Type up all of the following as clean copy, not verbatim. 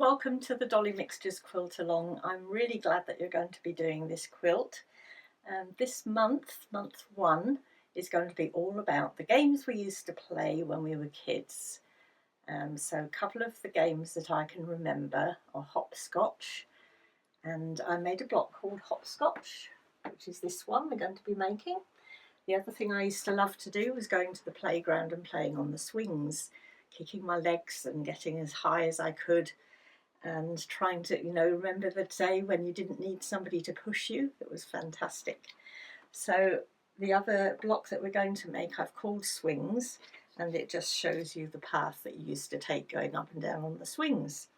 welcome to the Dolly Mixtures Quiltalong. I'm really glad that you're going to be doing this quilt. This month 1, is going to be all about the games we used to play when we were kids. So a couple of the games that I can remember are Hopscotch, and I made a block called Hopscotch, which is this one we're going to be making. The other thing I used to love to do was going to the playground and playing on the swings, kicking my legs and getting as high as I could and trying to, remember the day when you didn't need somebody to push you. It was fantastic. So the other block that we're going to make I've called Swings, and it just shows you the path that you used to take going up and down on the swings.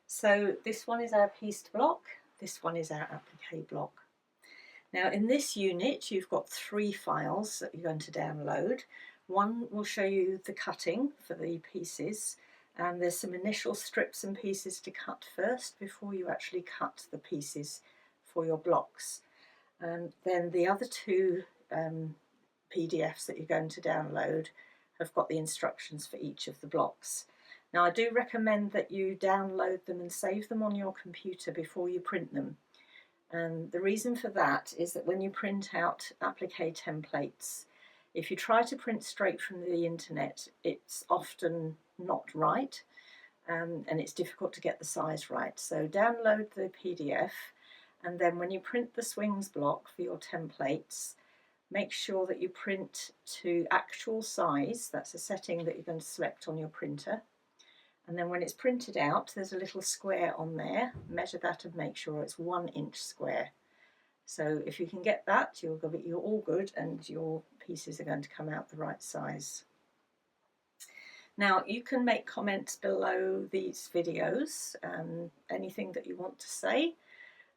So this one is our pieced block, this one is our applique block. Now in this unit you've got 3 files that you're going to download. One will show you the cutting for the pieces, and there's some initial strips and pieces to cut first before you actually cut the pieces for your blocks. And then the other 2 PDFs that you're going to download have got the instructions for each of the blocks. Now I do recommend that you download them and save them on your computer before you print them. And the reason for that is that when you print out applique templates, if you try to print straight from the internet, it's often not right, and it's difficult to get the size right. So download the PDF, and then when you print the swings block for your templates, make sure that you print to actual size. That's a setting that you're going to select on your printer. And then when it's printed out, there's a little square on there. Measure that and make sure it's 1 inch square. So if you can get that, you're all good, and your pieces are going to come out the right size. Now you can make comments below these videos, anything that you want to say,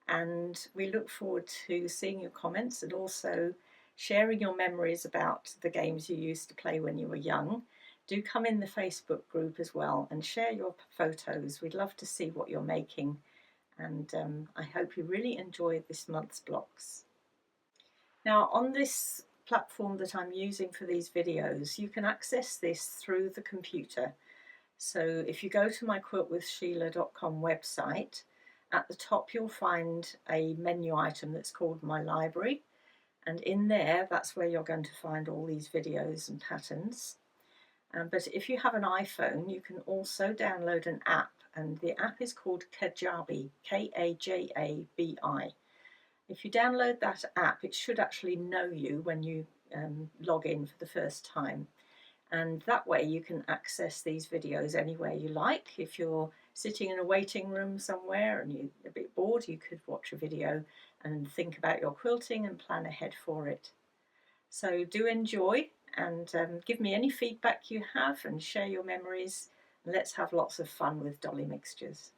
and we look forward to seeing your comments and also sharing your memories about the games you used to play when you were young. Do come in the Facebook group as well and share your photos. We'd love to see what you're making, and I hope you really enjoy this month's blocks. Now on this platform that I'm using for these videos, you can access this through the computer. So if you go to my quiltwithsheila.com website, at the top you'll find a menu item that's called My Library, and in there that's where you're going to find all these videos and patterns. But if you have an iPhone, you can also download an app, and the app is called Kajabi, K-A-J-A-B-I. If you download that app, it should actually know you when you log in for the first time, and that way you can access these videos anywhere you like. If you're sitting in a waiting room somewhere and you're a bit bored, you could watch a video and think about your quilting and plan ahead for it. So do enjoy, and give me any feedback you have and share your memories, and let's have lots of fun with Dolly Mixtures.